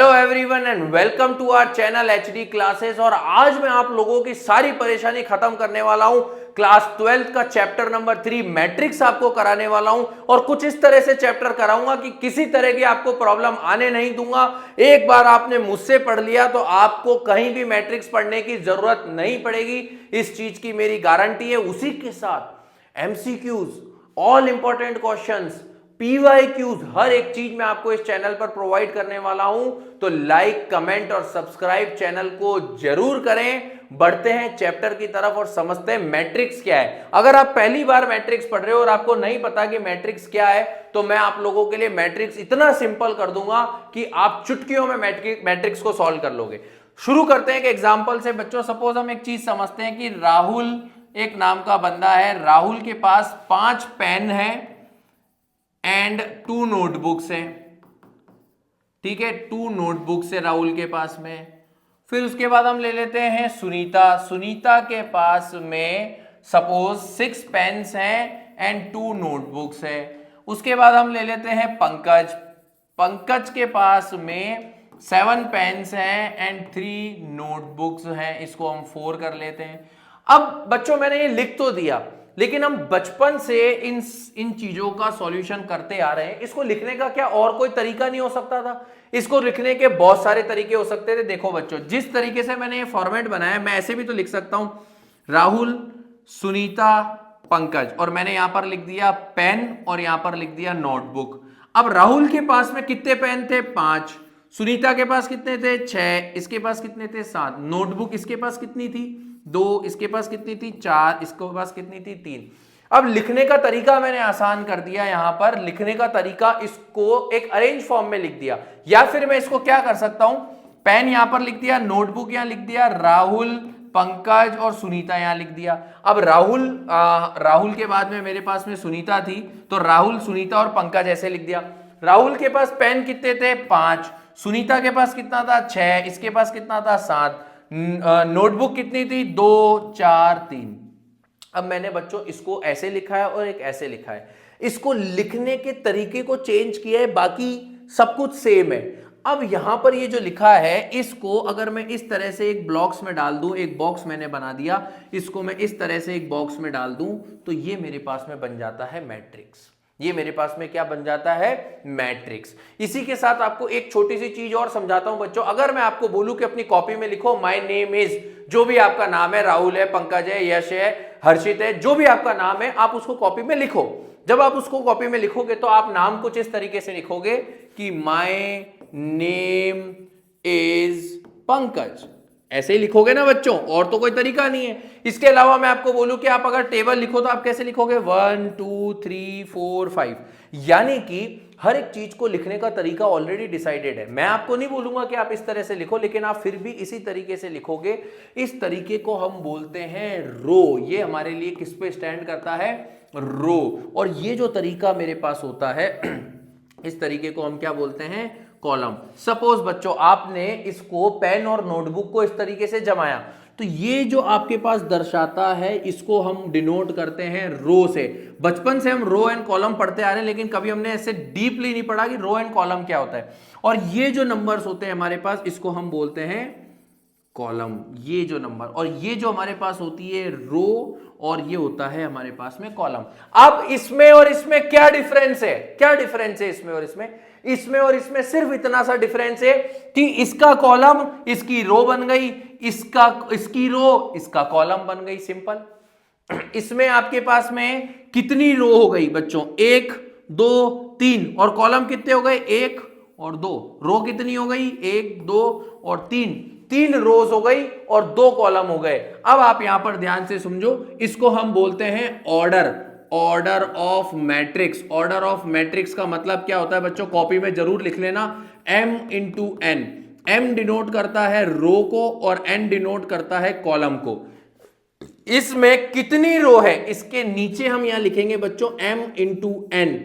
Hello everyone and welcome to our channel HD classes. और आज मैं आप लोगों की सारी परेशानी खत्म करने वाला हूं। क्लास 12 का चैप्टर नंबर 3 मैट्रिक्स आपको कराने वाला हूं और कुछ इस तरह से चैप्टर कराऊंगा कि किसी तरह की आपको प्रॉब्लम आने नहीं दूंगा। एक बार आपने मुझसे पढ़ लिया तो आपको कहीं भी मैट्रिक्स पढ़ने की जरूरत नहीं पड़ेगी, इस चीज की मेरी गारंटी है। उसी के साथ MCQs, all important questions, PYQs, हर एक चीज मैं आपको इस चैनल पर प्रोवाइड करने वाला हूं। तो लाइक, कमेंट और सब्सक्राइब चैनल को जरूर करें। बढ़ते हैं चैप्टर की तरफ और समझते हैं मैट्रिक्स क्या है। अगर आप पहली बार मैट्रिक्स पढ़ रहे हो और आपको नहीं पता कि मैट्रिक्स क्या है, तो मैं आप लोगों के लिए मैट्रिक्स इतना सिंपल कर दूंगा कि आप चुटकियों में मैट्रिक्स को सॉल्व कर लोगे। शुरू करते हैं एक एग्जाम्पल से बच्चों। सपोज हम एक चीज समझते हैं कि राहुल एक नाम का बंदा है। राहुल के पास 5 पेन है एंड 2 नोटबुक्स हैं। ठीक है, 2 नोटबुक्स है राहुल के पास में। फिर उसके बाद हम ले लेते हैं सुनीता। सुनीता के पास में सपोज 6 पेन्स हैं एंड 2 नोटबुक्स है। उसके बाद हम ले लेते हैं पंकज। पंकज के पास में 7 पेन्स हैं एंड 3 नोटबुक्स हैं। इसको हम 4 कर लेते हैं। अब बच्चों मैंने ये लिख तो दिया, लेकिन हम बचपन से इन चीजों का सॉल्यूशन करते आ रहे हैं। इसको लिखने का क्या और कोई तरीका नहीं हो सकता था? इसको लिखने के बहुत सारे तरीके हो सकते थे। देखो बच्चों, जिस तरीके से मैंने ये फॉर्मेट बनाया, मैं ऐसे भी तो लिख सकता हूं, राहुल, सुनीता, पंकज, और मैंने यहां पर लिख दिया पेन और यहां पर लिख दिया नोटबुक। अब राहुल के पास में कितने पेन थे? 5। सुनीता के पास कितने थे? 6। इसके पास कितने थे? 7। नोटबुक इसके पास कितनी थी? 2। इसके पास कितनी थी? 4। इसके पास कितनी थी? 3। अब लिखने का तरीका मैंने आसान कर दिया। यहां पर लिखने का तरीका, इसको एक अरेंज फॉर्म में लिख दिया। या फिर मैं इसको क्या कर सकता हूं, पेन यहां पर लिख दिया, नोटबुक यहां लिख दिया, राहुल, पंकज और सुनीता यहां लिख दिया। अब राहुल के बाद में मेरे पास में सुनीता थी, तो राहुल, सुनीता और पंकज ऐसे लिख दिया। राहुल के पास पेन कितने थे? 5। सुनीता के पास कितना था? 6। इसके पास कितना था? 7। नोटबुक कितनी थी? 2, 4, 3। अब मैंने बच्चों इसको ऐसे लिखा है और एक ऐसे लिखा है। इसको लिखने के तरीके को चेंज किया है, बाकी सब कुछ सेम है। अब यहां पर ये जो लिखा है, इसको अगर मैं इस तरह से एक ब्लॉक्स में डाल दूं, एक बॉक्स मैंने बना दिया, इसको मैं इस तरह से एक बॉक्स में डाल दूं, तो ये मेरे पास में बन जाता है मैट्रिक्स। ये मेरे पास में क्या बन जाता है? मैट्रिक्स। इसी के साथ आपको एक छोटी सी चीज और समझाता हूं बच्चों। अगर मैं आपको बोलूं कि अपनी कॉपी में लिखो माय नेम इज, जो भी आपका नाम है, राहुल है, पंकज है, यश है, हर्षित है, जो भी आपका नाम है, आप उसको कॉपी में लिखो। जब आप उसको कॉपी में लिखोगे तो आप नाम कुछ इस तरीके से लिखोगे कि माय नेम इज पंकज। ऐसे ही लिखोगे ना बच्चों, और तो कोई तरीका नहीं है। इसके अलावा मैं आपको बोलूं कि आप अगर टेबल लिखो तो आप कैसे लिखोगे? 1 2 3 4 5। यानी कि हर एक चीज को लिखने का तरीका ऑलरेडी डिसाइडेड है। मैं आपको नहीं बोलूंगा कि आप इस तरह से लिखो, लेकिन आप फिर भी इसी तरीके से लिखोगे। इस तरीके को हम बोलते हैं रो। ये हमारे लिए किस पे स्टैंड करता है? रो। और ये जो तरीका मेरे पास होता है, इस तरीके को हम क्या बोलते हैं? कॉलम। सपोज बच्चों आपने इसको पेन और नोटबुक को इस तरीके से जमाया, तो ये जो आपके पास दर्शाता है, इसको हम डिनोट करते हैं रो से। बचपन से हम रो एंड कॉलम पढ़ते आ रहे हैं, लेकिन कभी हमने ऐसे डीपली नहीं पढ़ा कि रो एंड कॉलम क्या होता है। और ये जो नंबर्स होते हैं हमारे पास, इसको हम बोलते हैं कॉलम। ये जो नंबर, और ये जो हमारे पास होती है रो, और ये होता है हमारे पास में कॉलम। अब इसमें और इसमें क्या डिफरेंस है? क्या डिफरेंस है इसमें और इसमें? इसमें और इसमें सिर्फ इतना सा डिफरेंस है कि इसका कॉलम इसकी रो बन गई, इसकी रो इसका कॉलम बन गई। सिंपल। इसमें आपके पास में कितनी रो हो गई बच्चों? 1 2 3। और कॉलम कितने हो गए? 1 और 2। रो कितनी हो गई? 1 2 और 3। 3 रोज हो गई और 2 कॉलम हो गए। अब आप यहां पर ध्यान से समझो, इसको हम बोलते हैं order. Order of matrix. Order of matrix का मतलब क्या होता है बच्चों? कॉपी में जरूर लिख लेना, m into N. m denote करता है रो को और n डिनोट करता है कॉलम को। इसमें कितनी रो है, इसके नीचे हम यहां लिखेंगे बच्चों m into N.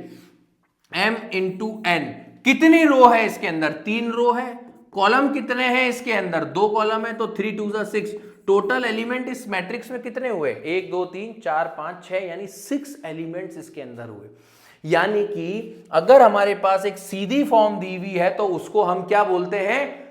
m into N. कितनी रो है इसके अंदर? 3 रो है। कॉलम कितने हैं इसके अंदर? 2 कॉलम है, तो 3 2 6। टोटल एलिमेंट इस मैट्रिक्स में कितने हुए? 1 2 3 4 5 6, यानी 6 एलिमेंट्स इसके अंदर हुए। यानी कि अगर हमारे पास एक सीधी फॉर्म दी हुई है तो उसको हम क्या बोलते हैं,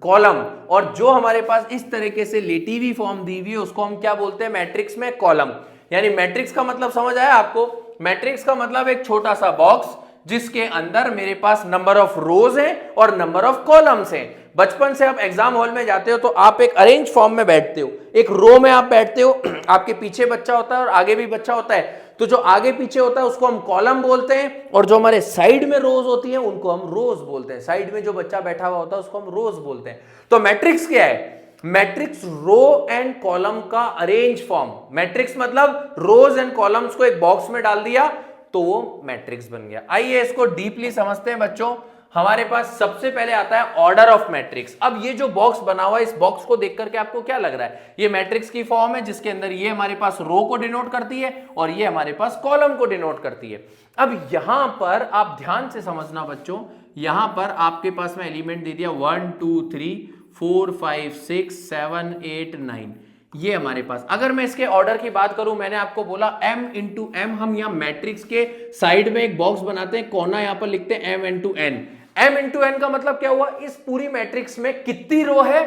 कॉलम, और जो हमारे पास इस तरीके से लेटी हुई फॉर्म दी हुई है उसको हम क्या बोलते हैं, मैट्रिक्स में कॉलम। यानी मैट्रिक्स का मतलब समझ आया आपको? मैट्रिक्स का मतलब एक छोटा सा बॉक्स जिसके अंदर मेरे पास नंबर ऑफ रोज हैं और नंबर ऑफ कॉलम्स हैं। बचपन से आप एग्जाम हॉल में जाते हो तो आप एक अरेंज फॉर्म में बैठते हो, एक रो में आप बैठते हो, आपके पीछे बच्चा होता है और आगे भी बच्चा होता है, तो जो आगे पीछे होता है उसको हम कॉलम बोलते हैं, और जो हमारे साइड में रोज होती है उनको हम रोज बोलते हैं। साइड में जो बच्चा बैठा हुआ होता है उसको हम रोज बोलते हैं। तो मैट्रिक्स क्या है? मैट्रिक्स रो एंड कॉलम का अरेंज फॉर्म। मैट्रिक्स मतलब रोज एंड कॉलम्स को एक बॉक्स में डाल दिया तो वो मैट्रिक्स बन गया। आइए इसको डीपली समझते हैं बच्चों। हमारे पास सबसे पहले आता है ऑर्डर ऑफ मैट्रिक्स। अब ये जो बॉक्स बना हुआ है, इस बॉक्स को देख करके आपको क्या लग रहा है? ये मैट्रिक्स की फॉर्म है जिसके अंदर ये हमारे पास रो को डिनोट करती है और ये हमारे पास कॉलम को डिनोट करती है। अब यहां पर आप ध्यान से समझना बच्चों, यहां पर आपके पास में एलिमेंट दे दिया 1 2 3 4 5 6 7 8 9, ये हमारे पास। अगर मैं इसके ऑर्डर की बात करूं, मैंने आपको बोला m इंटू एम, हम यहां मैट्रिक्स के साइड में एक बॉक्स बनाते हैं, कोना यहां पर लिखते हैं m into N. m into N का मतलब क्या हुआ? इस पूरी मैट्रिक्स में कितनी रो है,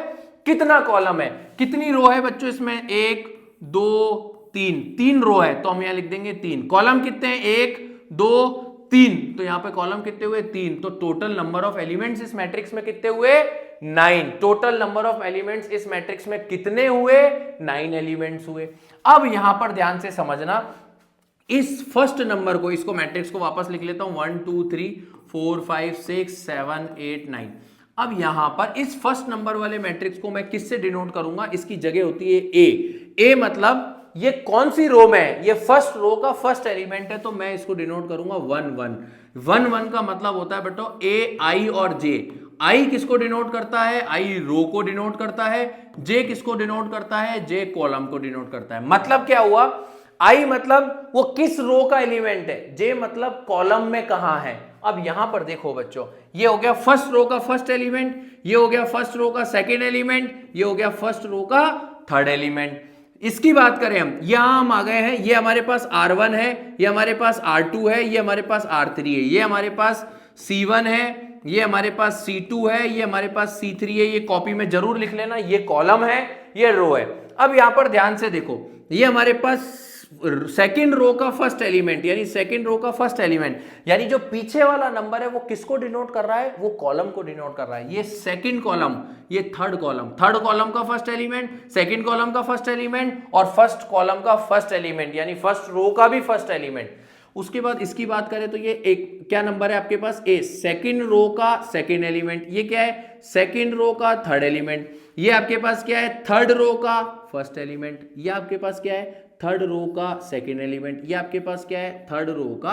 कितना कॉलम है। कितनी रो है बच्चों इसमें? 1 2 3, 3 रो है तो हम यहां लिख देंगे 3। कॉलम कितने हैं? 1 2 3, तो यहां पे कॉलम कितने हुए? 3। तो टोटल नंबर ऑफ एलिमेंट्स इस मैट्रिक्स में कितने हुए? 9। टोटल नंबर ऑफ एलिमेंट्स इस मैट्रिक्स में कितने हुए? 9 एलिमेंट्स हुए। अब यहां पर ध्यान से समझना, इस फर्स्ट नंबर को, इसको मैट्रिक्स को वापस लिख लेता हूं, 1 2 3 4 5 6 7 8 9। अब यहां पर इस फर्स्ट नंबर वाले मैट्रिक्स को मैं किससे डिनोट करूंगा? इसकी जगह होती है ए। ए मतलब ये कौन सी रो में है? ये फर्स्ट रो का फर्स्ट एलिमेंट है, तो मैं इसको डिनोट करूंगा 1 1। 1 1 का मतलब होता है बेटो ए, आई और जे। आई किसको डिनोट करता है? आई रो को डिनोट करता है। जे किसको डिनोट करता है? जे कॉलम को डिनोट करता है। मतलब क्या हुआ? आई मतलब वो किस रो का एलिमेंट है, जे मतलब कॉलम में कहां है। अब यहां पर देखो बच्चों, ये हो गया फर्स्ट रो का फर्स्ट एलिमेंट, ये हो गया फर्स्ट रो का सेकंड एलिमेंट, ये हो गया फर्स्ट रो का थर्ड एलिमेंट। इसकी बात करें हम, यहां हम आ गए हैं, ये हमारे पास R1 है, ये हमारे पास R2 है, ये हमारे पास R3 है, ये हमारे पास C1 है, ये हमारे पास C2 है, ये हमारे पास C3 है। ये कॉपी में जरूर लिख लेना, ये कॉलम है, ये रो है। अब यहां पर ध्यान से देखो, ये हमारे पास सेकंड रो का फर्स्ट एलिमेंट, यानी सेकंड रो का फर्स्ट एलिमेंट, यानी जो पीछे वाला नंबर है वो किसको डिनोट कर रहा है? वो कॉलम को डिनोट कर रहा है। ये सेकंड कॉलम, ये थर्ड कॉलम, थर्ड कॉलम का फर्स्ट एलिमेंट, सेकंड कॉलम का फर्स्ट एलिमेंट और फर्स्ट कॉलम का फर्स्ट एलिमेंट, यानी फर्स्ट रो का भी फर्स्ट एलिमेंट। उसके बाद इसकी बात करें तो ये एक क्या नंबर है आपके पास? ए, सेकंड रो का सेकंड एलिमेंट। ये क्या है? सेकंड रो का थर्ड एलिमेंट। ये आपके पास क्या है? थर्ड रो का फर्स्ट एलिमेंट। ये आपके पास क्या है? थर्ड रो का सेकंड एलिमेंट। ये आपके पास क्या है? थर्ड रो का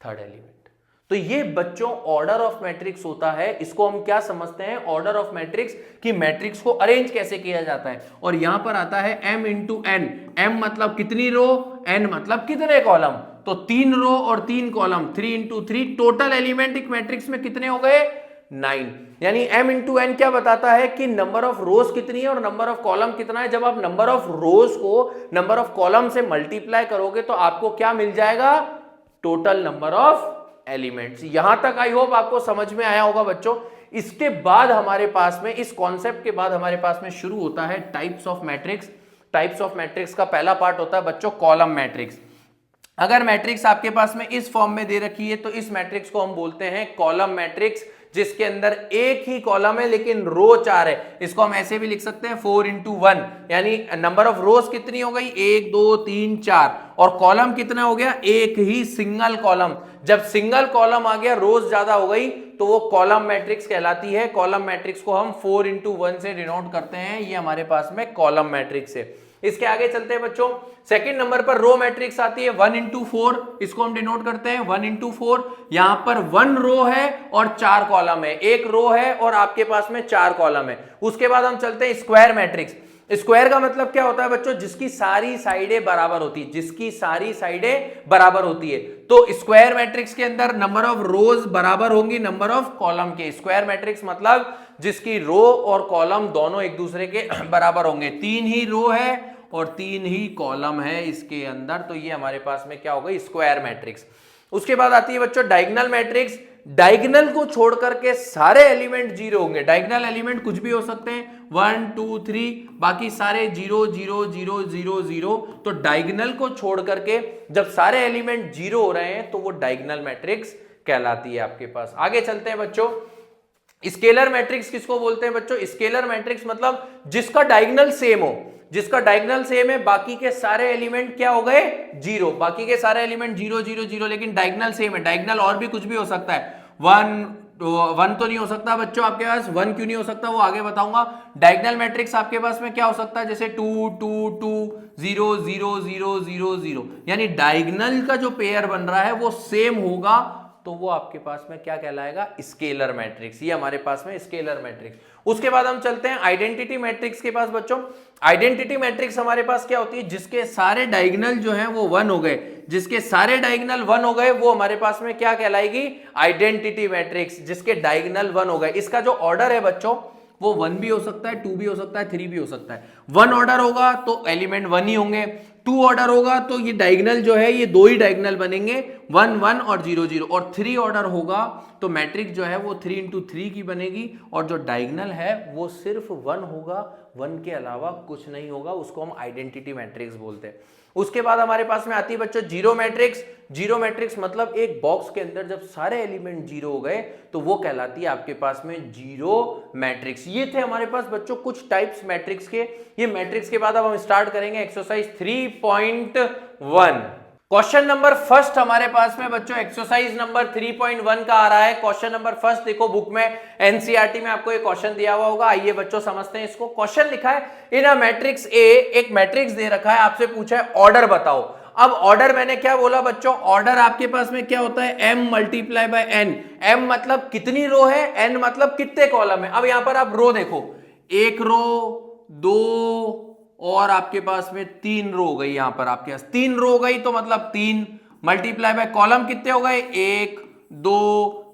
थर्ड एलिमेंट। तो ये बच्चों ऑर्डर ऑफ मैट्रिक्स होता है। इसको हम क्या समझते हैं? ऑर्डर ऑफ मैट्रिक्स, कि मैट्रिक्स को अरेंज कैसे किया जाता है। और यहां पर आता है m इंटू एन। एम मतलब कितनी रो, एन मतलब कितने कॉलम। तो 3 रो और 3 कॉलम, 3 इंटू 3, टोटल एलिमेंट एक मैट्रिक्स में कितने हो गए? 9। यानी m इंटू एन क्या बताता है कि नंबर ऑफ रोज कितनी है और नंबर ऑफ कॉलम कितना है। जब आप नंबर ऑफ रोज को नंबर ऑफ कॉलम से मल्टीप्लाई करोगे तो आपको क्या मिल जाएगा? Total number of elements. यहां तक आई होप आपको समझ में आया होगा बच्चों। इसके बाद हमारे पास में, इस कॉन्सेप्ट के बाद हमारे पास में शुरू होता है types of matrix. Types of matrix का पहला पार्ट होता है बच्चों कॉलम मैट्रिक्स। अगर मैट्रिक्स आपके पास में इस फॉर्म में दे रखी है तो इस मैट्रिक्स को हम बोलते हैं कॉलम मैट्रिक्स, जिसके अंदर एक ही कॉलम है लेकिन रो 4 है। इसको हम ऐसे भी लिख सकते हैं 4 इंटू 1, यानी नंबर ऑफ रोज कितनी हो गई? 1 2 3 4, और कॉलम कितना हो गया? एक ही सिंगल कॉलम। जब सिंगल कॉलम आ गया, रोज ज्यादा हो गई, तो वो कॉलम मैट्रिक्स कहलाती है। कॉलम मैट्रिक्स को हम 4 इंटू 1 से डिनोट करते हैं। ये हमारे पास में कॉलम मैट्रिक्स है। इसके आगे चलते हैं बच्चों। सेकंड नंबर पर रो मैट्रिक्स आती है 1 इंटू 4। इसको हम डिनोट करते हैं 1 इंटू 4। यहां पर 1 रो है और 4 कॉलम है। एक रो है और आपके पास में 4 कॉलम है। उसके बाद हम चलते हैं स्क्वायर मैट्रिक्स। स्क्वायर का मतलब क्या होता है बच्चों? जिसकी सारी साइडें बराबर होती है, जिसकी सारी साइडें बराबर होती है। तो स्क्वायर मैट्रिक्स के अंदर नंबर ऑफ रोज बराबर होंगी नंबर ऑफ कॉलम के। स्क्वायर मैट्रिक्स मतलब जिसकी रो और कॉलम दोनों एक दूसरे के बराबर होंगे। 3 ही रो है और 3 ही कॉलम है इसके अंदर, तो ये हमारे पास में क्या हो गई? Square matrix. उसके बाद आती है बच्चों डायगोनल मैट्रिक्स। डायगोनल को छोड़ करके सारे एलिमेंट जीरो होंगे। डायगोनल एलिमेंट कुछ भी हो सकते हैं, 1 2 3, बाकी सारे 0 0 0 0 0। तो डायगोनल को छोड़ करके जब सारे एलिमेंट जीरो हो रहे हैं तो वो डायगोनल मैट्रिक्स कहलाती है आपके पास। आगे चलते हैं बच्चों। स्केलर मैट्रिक्स किसको बोलते हैं बच्चों? स्केलर मैट्रिक्स मतलब जिसका डायगोनल सेम हो, जिसका डायगोनल सेम है, बाकी के सारे एलिमेंट क्या हो गए? जीरो। बाकी के सारे एलिमेंट 0 0 0, लेकिन डायगोनल सेम है। डायगोनल और भी कुछ भी हो सकता है, 1 तो नहीं हो सकता बच्चों आपके पास। 1 क्यों नहीं हो सकता वो आगे बताऊंगा। डायगोनल मैट्रिक्स आपके पास में क्या हो सकता है? जैसे 2 2 2 0 0 0 0 0, यानी डायगोनल का जो पेयर बन रहा है वो सेम होगा, तो वो आपके पास में क्या कहलाएगा? Scalar matrix. ये हमारे पास में स्केलर मैट्रिक्स। उसके बाद हम चलते हैं आइडेंटिटी मैट्रिक्स के पास बच्चों। आइडेंटिटी मैट्रिक्स हमारे पास क्या होती है? जिसके सारे डायगोनल जो हैं वो 1 हो गए, जिसके सारे डायगोनल 1 हो गए वो हमारे पास में क्या कहलाएगी? Identity matrix. जिसके डायगोनल 1 हो गए, इसका जो ऑर्डर है बच्चों वो 1 भी हो सकता है, 2 भी हो सकता है, 3 भी हो सकता है। 1 ऑर्डर होगा तो एलिमेंट 1 ही होंगे, 2 ऑर्डर होगा तो ये डायगोनल जो है ये 2 ही डायगोनल बनेंगे, 1 1 और 0 0। और 3 ऑर्डर होगा तो मैट्रिक्स जो है वो 3 इंटू 3 की बनेगी, और जो डायगोनल है वो सिर्फ 1 होगा, 1 के अलावा कुछ नहीं होगा। उसको हम आइडेंटिटी मैट्रिक्स बोलते हैं। उसके बाद हमारे पास में आती है बच्चों जीरो मैट्रिक्स। जीरो मैट्रिक्स मतलब एक बॉक्स के अंदर जब सारे एलिमेंट जीरो हो गए तो वो कहलाती है आपके पास में जीरो मैट्रिक्स। ये थे हमारे पास बच्चों कुछ टाइप्स मैट्रिक्स के। ये मैट्रिक्स के बाद अब हम स्टार्ट करेंगे एक्सरसाइज 3.1। क्वेश्चन नंबर फर्स्ट हमारे पास में बच्चों एक्सरसाइज नंबर 3.1 का आ रहा है। क्वेश्चन नंबर फर्स्ट देखो बुक में, एनसीईआरटी में आपको ये क्वेश्चन दिया हुआ होगा। आइए बच्चों समझते हैं इसको। क्वेश्चन लिखा है इन अ मैट्रिक्स ए, एक मैट्रिक्स दे रखा है, आपसे पूछा है ऑर्डर बताओ। अब ऑर्डर मैंने क्या बोला बच्चों? ऑर्डर आपके पास में क्या होता है? m multiply by n। m मतलब कितनी रो है, n मतलब कितने कॉलम है। अब यहां पर आप रो देखो, 1 रो, 2 और आपके पास में 3 रो हो गई। यहां पर आपके पास 3 रो हो गई तो मतलब 3 मल्टीप्लाई बाय कॉलम कितने हो गए? 1 2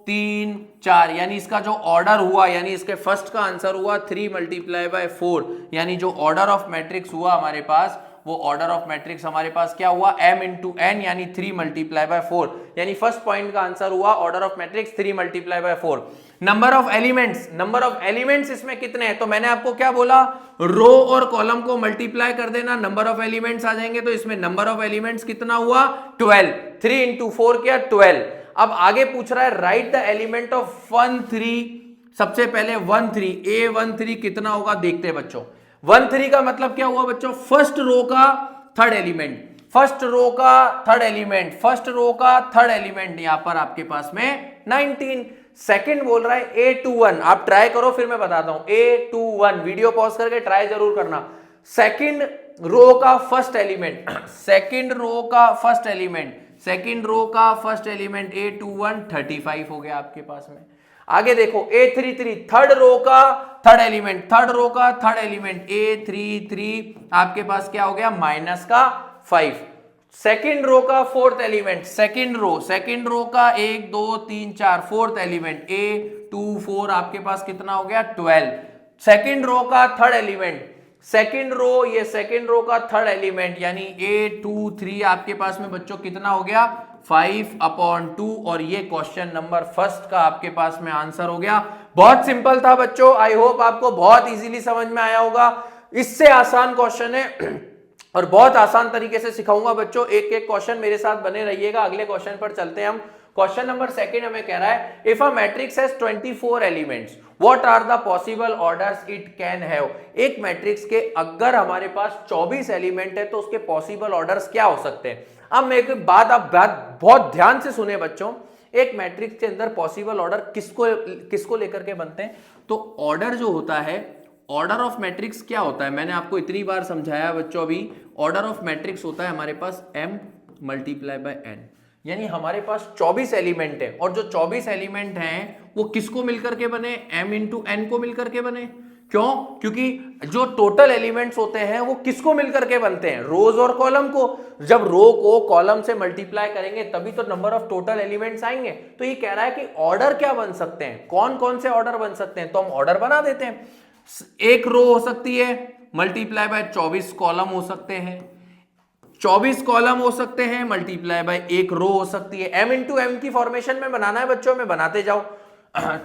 3 4, यानी इसका जो ऑर्डर हुआ, यानी इसके फर्स्ट का आंसर हुआ 3 मल्टीप्लाई बाय 4, यानी जो ऑर्डर ऑफ मैट्रिक्स हुआ हमारे पास, वो ऑर्डर ऑफ मैट्रिक्स हमारे पास क्या हुआ? m इंटू n, यानी 3 मल्टीप्लाई बाय 4, यानी फर्स्ट पॉइंट का आंसर हुआ order of matrix 3 multiply by 4। Number of elements, number of elements इसमें कितने हैं? तो मैंने आपको क्या बोला? रो और कॉलम को मल्टीप्लाई कर देना, नंबर ऑफ एलिमेंट्स आ जाएंगे। तो इसमें नंबर ऑफ एलिमेंट्स कितना हुआ? 12। 3 इंटू 4 क्या? 12। अब आगे पूछ रहा है राइट द एलिमेंट ऑफ 1 3। सबसे पहले 1 3, A13 कितना होगा देखते हैं बच्चों। 1 3 का मतलब क्या हुआ बच्चों? फर्स्ट रो का थर्ड एलिमेंट, फर्स्ट रो का थर्ड एलिमेंट, फर्स्ट रो का थर्ड एलिमेंट, यहां पर आपके पास में 19। सेकंड बोल रहा है A21, आप ट्राई करो फिर मैं बताता हूं। A21, वीडियो पॉज करके ट्राई जरूर करना। सेकंड रो का फर्स्ट एलिमेंट, सेकंड रो का फर्स्ट एलिमेंट, सेकंड रो का फर्स्ट एलिमेंट A21 35 हो गया आपके पास में। आगे देखो A33, थर्ड रो का थर्ड एलिमेंट, थर्ड रो का थर्ड एलिमेंट A33 आपके पास क्या हो गया? माइनस का 5। सेकंड रो का फोर्थ एलिमेंट, सेकंड रो का 1 2 3 4 फोर्थ एलिमेंट A24 आपके पास कितना हो गया? 12। सेकंड रो का थर्ड एलिमेंट, सेकंड रो, ये सेकंड रो का थर्ड एलिमेंट यानी A23 आपके पास में बच्चों कितना हो गया? 5/2। और ये क्वेश्चन नंबर फर्स्ट का आपके पास में आंसर हो गया। बहुत सिंपल था बच्चों, आई होप आपको बहुत इजीली समझ में आया होगा। इससे आसान क्वेश्चन है और बहुत आसान तरीके से सिखाऊंगा बच्चों। एक एक क्वेश्चन मेरे साथ बने रहिएगा। अगले क्वेश्चन पर चलते हैं हम। क्वेश्चन नंबर सेकंड हमें कह रहा है if a matrix has 24 elements what are the possible orders it can have. एक मैट्रिक्स के अगर हमारे पास 24 एलिमेंट है तो उसके पॉसिबल ऑर्डर्स क्या हो सकते हैं। अब एक बात आप बहुत ध्यान से सुने बच्चों, एक मैट्रिक्स के अंदर पॉसिबल ऑर्डर किसको लेकर के बनते हैं? तो ऑर्डर जो होता है, ऑर्डर ऑफ मैट्रिक्स क्या होता है? मैंने आपको इतनी बार समझाया बच्चों। अभी ऑर्डर ऑफ मैट्रिक्स होता है हमारे पास m मल्टीप्लाई बाय n, यानी हमारे पास 24 एलिमेंट है और जो 24 एलिमेंट हैं वो किसको मिलकर के बने? m इंटू n को मिलकर के बने। क्यों? क्योंकि जो टोटल एलिमेंट्स होते हैं वो किसको मिलकर के बनते हैं? रोज और कॉलम को। जब रो को कॉलम से मल्टीप्लाई करेंगे तभी तो नंबर ऑफ टोटल एलिमेंट्स आएंगे। तो ये कह रहा है कि ऑर्डर क्या बन सकते हैं, कौन कौन से ऑर्डर बन सकते हैं। तो हम ऑर्डर बना देते हैं। एक रो हो सकती है मल्टीप्लाई बाय 24 कॉलम हो सकते हैं, 24 कॉलम हो सकते हैं मल्टीप्लाई बाय एक रो हो सकती है। m इंटू एम की फॉर्मेशन में बनाना है बच्चों, में बनाते जाओ।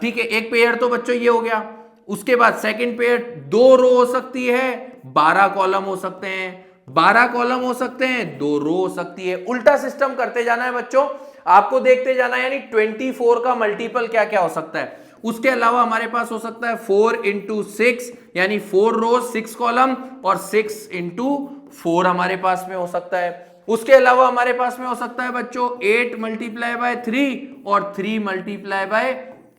ठीक है, एक पेयर तो बच्चों ये हो गया। उसके बाद सेकंड पेयर 2 रो हो सकती है, 12 कॉलम हो सकते हैं, 12 कॉलम हो सकते हैं, 2 रो हो सकती है। उल्टा सिस्टम करते जाना है बच्चों, आपको देखते जाना है, यानी 24 का मल्टीपल क्या क्या हो सकता है। उसके अलावा हमारे पास हो सकता है 4 इंटू 6 यानी 4 रो 6 कॉलम, और 6 इंटू 4 हमारे पास में हो सकता है। उसके अलावा हमारे पास में हो सकता है बच्चों 8 मल्टीप्लाई बाय 3 और 3 मल्टीप्लाई बाय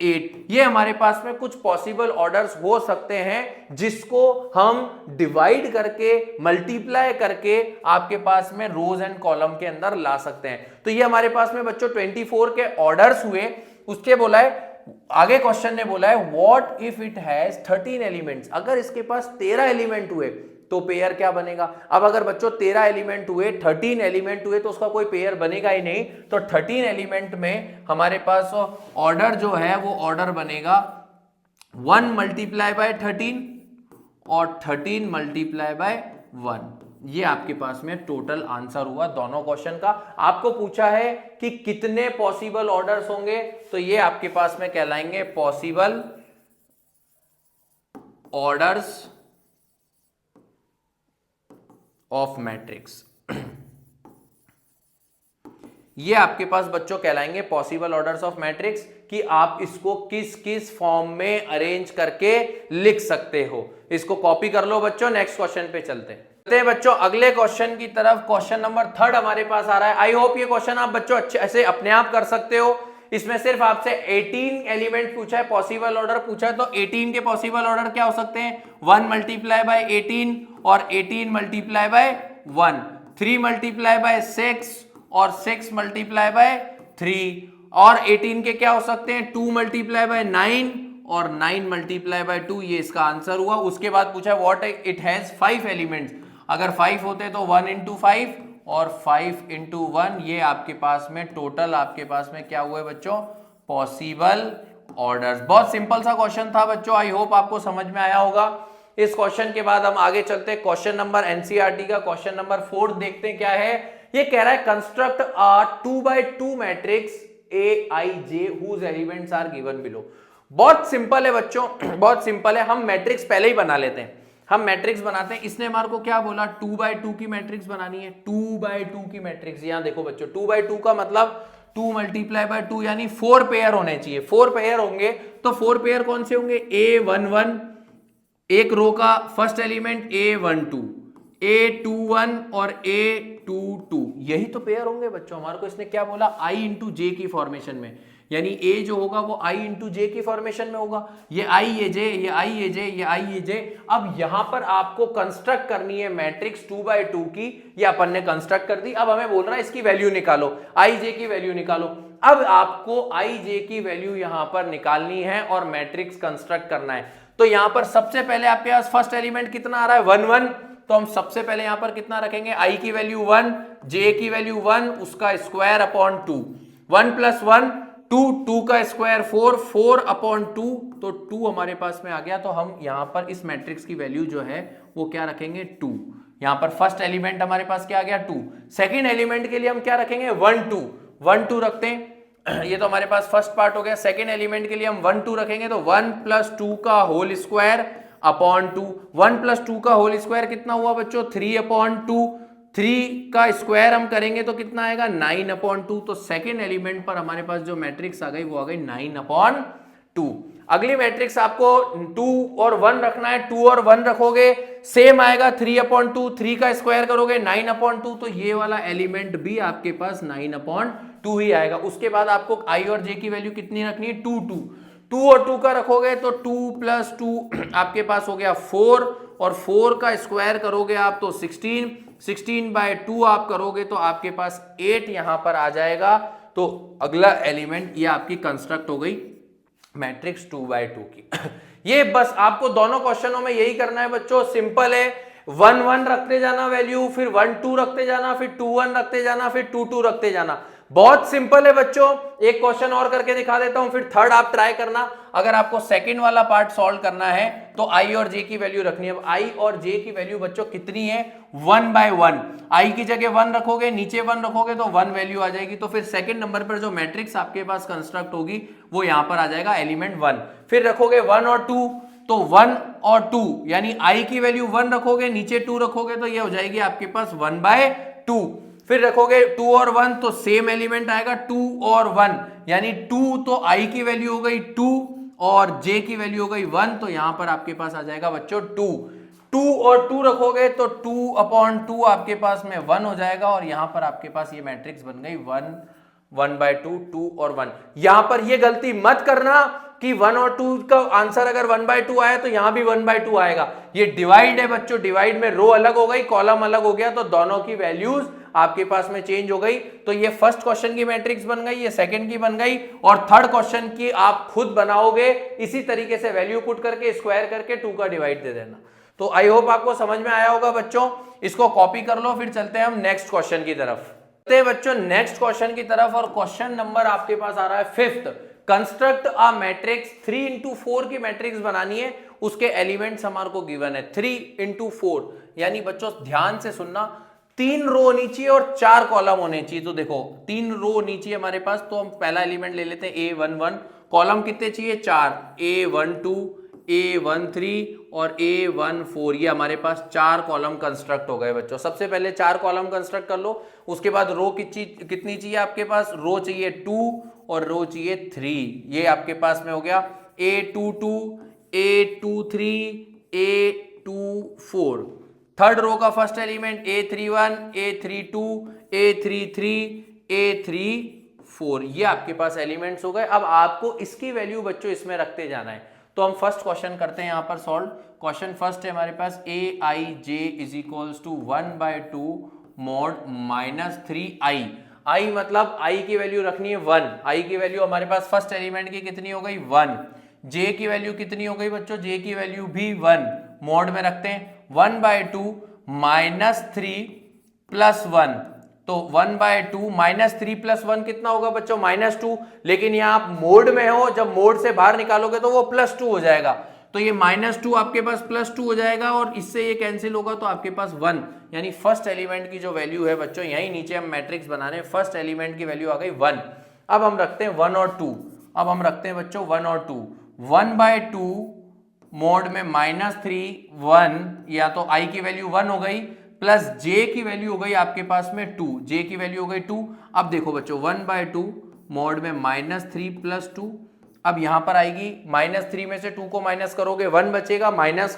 8। ये हमारे पास में कुछ पॉसिबल ऑर्डर्स हो सकते हैं जिसको हम डिवाइड करके मल्टीप्लाई करके आपके पास में रोज एंड कॉलम के अंदर ला सकते हैं। तो ये हमारे पास में बच्चों 24 के ऑर्डर्स हुए। उसके बोला है, आगे क्वेश्चन ने बोला है what if it has 13 elements, अगर इसके पास 13 एलिमेंट हुए तो पेयर क्या बनेगा। अब अगर बच्चों 13 एलिमेंट हुए, 13 एलिमेंट हुए तो उसका कोई पेयर बनेगा ही नहीं। तो 13 एलिमेंट में हमारे पास ऑर्डर जो है वो ऑर्डर बनेगा 1 मल्टीप्लाई बाय 13 और 13 मल्टीप्लाई बाय 1। ये आपके पास में टोटल आंसर हुआ दोनों क्वेश्चन का। आपको पूछा है कि कितने पॉसिबल ऑर्डर्स होंगे, तो ये आपके पास में कहलाएंगे पॉसिबल ऑर्डर्स ऑफ मैट्रिक्स। ये आपके पास बच्चों कहलाएंगे पॉसिबल ऑर्डर्स ऑफ मैट्रिक्स, कि आप इसको किस किस फॉर्म में अरेंज करके लिख सकते हो। इसको कॉपी कर लो बच्चों। नेक्स्ट क्वेश्चन पे चलते हैं बच्चों, अगले क्वेश्चन की तरफ। क्वेश्चन नंबर 3 हमारे पास आ रहा है। आई होप ये क्वेश्चन आप बच्चों अच्छे ऐसे अपने आप कर सकते हो। इसमें सिर्फ आपसे 18 एलिमेंट पूछा है, पॉसिबल ऑर्डर पूछा है। तो 18 के पॉसिबल ऑर्डर क्या हो सकते हैं, 1 मल्टीप्लाई बाय 18 और 18 मल्टीप्लाई बाय 1, 3 मल्टीप्लाई बाय 6 और 6 मल्टीप्लाई बाय 3, और 18 के क्या हो सकते हैं, 2 मल्टीप्लाई बाय 9 और 9 मल्टीप्लाई बाय 2। ये इसका आंसर हुआ। उसके बाद पूछा है व्हाट इट हैज 5 एलिमेंट्स, अगर 5 होते तो 1 इंटू 5 और 5 इंटू 1। ये आपके पास में टोटल आपके पास में क्या हुए बच्चों, पॉसिबल ऑर्डर्स। बहुत सिंपल सा क्वेश्चन था बच्चों, आई होप आपको समझ में आया होगा। इस क्वेश्चन के बाद हम आगे चलते हैं क्वेश्चन नंबर एनसीईआरटी का क्वेश्चन नंबर 4 देखते हैं क्या है। ये कह रहा है construct a 2x2 matrix aij whose elements are given below। बहुत सिंपल है बच्चों, बहुत सिंपल है। हम मैट्रिक्स पहले ही बना लेते हैं। हम मैट्रिक्स बनाते हैं। इसने हमारे को क्या बोला, 2x2 की मैट्रिक्स बनानी है। 2x2 की मैट्रिक्स, यहां देखो बच्चों 2x2 का मतलब 2 मल्टीप्लाई बाय 2 यानी 4 पेयर होने चाहिए। 4 पेयर होंगे तो 4 पेयर कौन से होंगे, a11 एक रो का फर्स्ट एलिमेंट a12, a21 और a22, यही तो पेयर होंगे बच्चों। हमारे को इसने क्या बोला, i इंटू जे की फॉर्मेशन में, यानी a जो होगा वो i इंटू जे की फॉर्मेशन में होगा। ये i ये j, ये i ये j, ये i ये j। अब यहां पर आपको कंस्ट्रक्ट करनी है मैट्रिक्स 2x2 की। ये अपन ने कंस्ट्रक्ट कर दी। अब हमें बोल रहा है इसकी वैल्यू निकालो, i j की वैल्यू निकालो। अब आपको i j की वैल्यू यहां पर निकालनी है और मैट्रिक्स कंस्ट्रक्ट करना है। तो यहां पर सबसे पहले आपके पास फर्स्ट एलिमेंट कितना आ रहा है, 1 1। तो हम सबसे पहले यहां पर कितना रखेंगे, i की वैल्यू 1, j की वैल्यू 1, उसका स्क्वायर अपॉन 2, 1 प्लस 1 2, 2 का स्क्वायर 4, 4 अपॉन 2, तो 2 हमारे पास में आ गया। तो हम यहां पर इस मैट्रिक्स की वैल्यू जो है वो क्या रखेंगे, 2। यहां पर फर्स्ट एलिमेंट हमारे पास क्या आ गया, 2। सेकेंड एलिमेंट के लिए हम क्या रखेंगे, 1 2, 1 2 रखते हैं। ये तो हमारे पास फर्स्ट पार्ट हो गया। सेकेंड एलिमेंट के लिए हम 1 2 रखेंगे, तो 1 प्लस 2 का होल स्क्वायर अपॉन 2। 1 प्लस 2 का होल स्क्वायर कितना हुआ बच्चों, 3 अपॉन 2। 3 का स्क्वायर हम करेंगे तो कितना आएगा, 9 अपॉन 2। तो सेकेंड एलिमेंट पर हमारे पास जो मैट्रिक्स आ गई वो आ गई 9 अपॉन 2। अगली मैट्रिक्स आपको 2 और 1 रखना है। 2 और 1 रखोगे सेम आएगा, 3 अपॉन 2। 3 का स्क्वायर करोगे 9 अपॉन 2, तो ये वाला एलिमेंट भी आपके पास 9 अपॉन 2 ही आएगा। उसके बाद आपको i और j की वैल्यू कितनी रखनी है, 2 2। 2 और 2 का रखोगे तो 2 प्लस 2 आपके पास हो गया 4, और 4 का स्क्वायर करोगे आप तो 16, 16 बाय 2 आप करोगे तो आपके पास 8 यहां पर आ जाएगा। तो अगला एलिमेंट ये आपकी कंस्ट्रक्ट हो गई मैट्रिक्स 2x2 की। ये बस आपको दोनों क्वेश्चनों में यही करना है बच्चों, सिंपल है। 1 1 रखते जाना वैल्यू, फिर 1 2 रखते जाना, फिर 2 1 रखते जाना, फिर 2 2 रखते जाना। बहुत सिंपल है बच्चों, एक क्वेश्चन और करके दिखा देता हूं, फिर थर्ड आप ट्राई करना। अगर आपको सेकंड वाला पार्ट सॉल्व करना है तो आई और जे की वैल्यू रखनी है। अब आई और जे की वैल्यू बच्चों कितनी है, 1 बाय 1। आई की जगह 1 रखोगे, नीचे 1 रखोगे तो 1 वैल्यू आ जाएगी। तो फिर सेकंड नंबर पर जो मैट्रिक्स आपके पास कंस्ट्रक्ट होगी वो यहां पर आ जाएगा एलिमेंट 1। फिर रखोगे 1 और 2, तो 1 और 2 यानी आई की वैल्यू 1 रखोगे, नीचे 2 रखोगे तो ये हो जाएगी आपके पास 1 बाय 2। फिर रखोगे 2 और 1 तो सेम एलिमेंट आएगा 2 और 1 यानी 2, तो आई की वैल्यू हो गई 2 और जे की वैल्यू हो गई 1, तो यहां पर आपके पास आ जाएगा बच्चों 2। 2 और 2 रखोगे तो 2/2 आपके पास में 1 हो जाएगा और यहां पर आपके पास ये मैट्रिक्स बन गई 1 बाय 2, 2 और 1। यहां पर ये गलती मत करना कि 1 और 2 का आंसर अगर 1 बाय 2 आया तो यहां भी 1 बाय 2 आएगा। ये डिवाइड है बच्चों, डिवाइड में रो अलग हो गई, कॉलम अलग हो गया, तो दोनों की वैल्यूज आपके पास में चेंज हो गई। तो ये फर्स्ट क्वेश्चन की मैट्रिक्स बन गई, ये सेकंड की बन गई, और थर्ड क्वेश्चन की आप खुद बनाओगे इसी तरीके से, वैल्यू पुट करके स्क्वायर करके 2 का डिवाइड दे देना। तो आई होप आपको समझ में आया होगा बच्चों, इसको कॉपी कर लो। फिर चलते हैं हम नेक्स्ट क्वेश्चन की तरफ। चलते हैं बच्चों नेक्स्ट क्वेश्चन की तरफ, और क्वेश्चन नंबर आपके पास आ रहा है 5th। Construct a matrix 3 into 4 की मैट्रिक्स बनानी है, उसके एलिमेंट्स हमारे को गिवन है 3 into 4, यानी बच्चों ध्यान से सुनना, 3 रो होनी चाहिए और 4 कॉलम होने चाहिए। तो देखो 3 रो होनी चाहिए हमारे पास, तो हम पहला एलिमेंट ले लेते हैं A11। कॉलम कितने चाहिए, 4, A12, A13 और A14, ये हमारे पास 4 कॉलम कंस्ट्रक्ट हो गए बच्चों। सबसे पहले 4 कॉलम कंस्ट्रक्ट कर लो, उसके बाद रो कितनी चाहिए आपके पास, रो चाहिए 2 और रो चाहिए 3, ये आपके पास में हो गया A22, A23, A24। Third row का first element A31, A32, A33, A34, ये आपके पास एलिमेंट्स हो गए। अब आपको इसकी वैल्यू बच्चों इसमें रखते जाना है। तो हम फर्स्ट क्वेश्चन करते हैं यहां पर सॉल्व। क्वेश्चन फर्स्ट है हमारे पास Aij is equals to 1 by 2 mod -3i। i मतलब i की वैल्यू रखनी है 1। i की वैल्यू हमारे पास फर्स्ट एलिमेंट की कितनी हो गई, 1। j की वैल्यू कितनी हो गई बच्चों, j की वैल्यू भी 1। मॉड में रखते हैं 1 बाय 2 -3 प्लस 1, तो 1 बाय 2 -3 प्लस 1 कितना होगा बच्चों, -2। लेकिन यहाँ आप मोड में हो, जब मोड से बाहर निकालोगे तो वो +2 हो जाएगा, तो ये -2 आपके पास +2 हो जाएगा और इससे ये कैंसिल होगा, तो आपके पास 1, यानी फर्स्ट एलिमेंट की जो वैल्यू है बच्चों, यही नीचे हम मैट्रिक्स बना रहे हैं, फर्स्ट एलिमेंट की वैल्यू आ गई 1। अब हम रखते हैं 1 और 2, अब हम रखते हैं बच्चों 1 और 2। 1 बाय 2 मोड में -3 1, या तो i की वैल्यू 1 हो गई, प्लस j की वैल्यू हो गई आपके पास में 2, j की वैल्यू हो गई 2। अब देखो बच्चों 1 बाय 2 मोड में -3 प्लस 2, अब यहां पर आएगी -3 में से 2 को माइनस करोगे 1 बचेगा, माइनस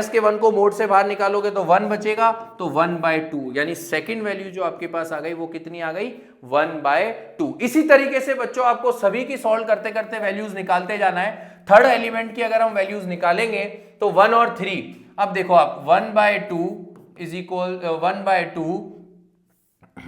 के 1 को मोड से बाहर निकालोगे तो 1 बचेगा, तो 1 बाय 2, यानी सेकंड वैल्यू जो आपके पास आ गई वो कितनी आ गई, 1 बाय 2। इसी तरीके से बच्चों आपको सभी की सॉल्व करते करते वैल्यूज निकालते जाना है। थर्ड एलिमेंट की अगर हम वैल्यूज निकालेंगे तो 1 और 3, अब देखो आप 1 by 2 is equal 1 by 2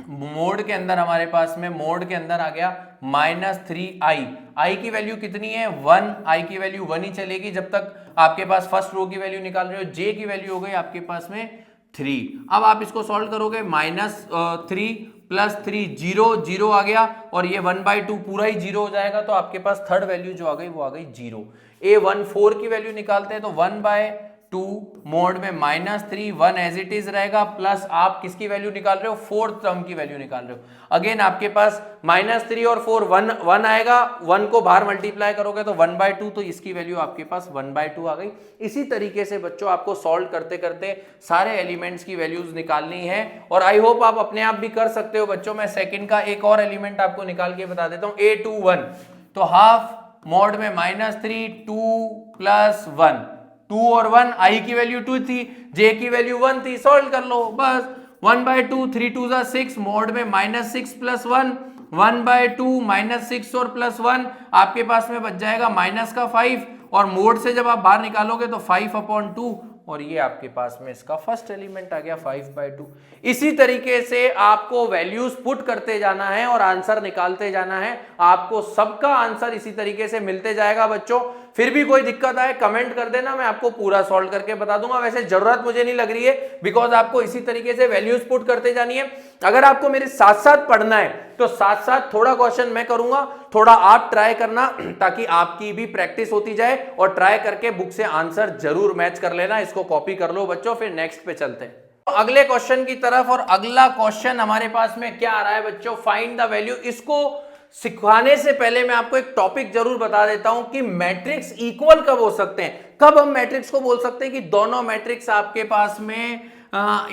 mod के अंदर हमारे पास में, मोड के अंदर आ गया -3i। i की वैल्यू कितनी है 1, i की वैल्यू 1 ही चलेगी जब तक आपके पास फर्स्ट रो की वैल्यू निकाल रहे हो। j की वैल्यू हो गई आपके पास में 3। अब आप इसको सॉल्व करोगे, -3 प्लस 3 0 0 आ गया, और ये 1 बाय 2 पूरा ही 0 हो जाएगा, तो आपके पास थर्ड वैल्यू जो आ गई वो आ गई 0। A14 की वैल्यू निकालते हैं तो 1 बाय 2 मोड में -3 1 एज इट इज रहेगा, प्लस आप किसकी वैल्यू निकाल रहे हो, फोर्थ टर्म की वैल्यू निकाल रहे हो। अगेन आपके पास -3 और 4 1 आएगा, 1 को बाहर मल्टीप्लाई करोगे तो 1 बाय 2, तो इसकी वैल्यू आपके पास 1 बाय 2 आ गई। इसी तरीके से बच्चों आपको सॉल्व करते करते सारे एलिमेंट्स की वैल्यूज निकालनी है, और आई होप आप अपने आप भी कर सकते हो बच्चों। मैं सेकंड का एक और एलिमेंट आपको निकाल के बता देता हूं, A21, तो हाफ मोड में -3 2 प्लस 1, 2 और 1, i की वैल्यू 2 थी, j की वैल्यू 1 थी, सॉल्व कर लो बस। 1 बाय 2 3 2 6 मोड में -6 प्लस 1, 1 बाय 2 -6 और प्लस 1 आपके पास में बच जाएगा -5, और मोड से जब आप बाहर निकालोगे तो 5/2, और ये आपके पास में इसका फर्स्ट एलिमेंट आ गया 5 बाय 2। इसी तरीके से आपको वैल्यूज पुट करते जाना है और आंसर निकालते जाना है, आपको सबका आंसर इसी तरीके से मिलते जाएगा बच्चों। फिर भी कोई दिक्कत आए कमेंट कर देना, मैं आपको पूरा सॉल्व करके बता दूंगा। वैसे जरूरत मुझे नहीं लग रही है, बिकॉज आपको इसी तरीके से वैल्यूज पुट करते जानी है। अगर आपको मेरे साथ साथ पढ़ना है तो साथ साथ थोड़ा क्वेश्चन मैं करूंगा, थोड़ा आप ट्राई करना, ताकि आपकी भी प्रैक्टिस होती जाए, और ट्राई करके बुक से आंसर जरूर मैच कर लेना। इसको कॉपी कर लो बच्चों, फिर नेक्स्ट पे चलते हैं अगले क्वेश्चन की तरफ। और अगला क्वेश्चन हमारे पास में क्या आ रहा है बच्चों, फाइंड द वैल्यू। इसको सिखाने से पहले मैं आपको एक टॉपिक जरूर बता देता हूं कि मैट्रिक्स इक्वल कब हो सकते हैं। कब हम मैट्रिक्स को बोल सकते हैं कि दोनों मैट्रिक्स आपके पास में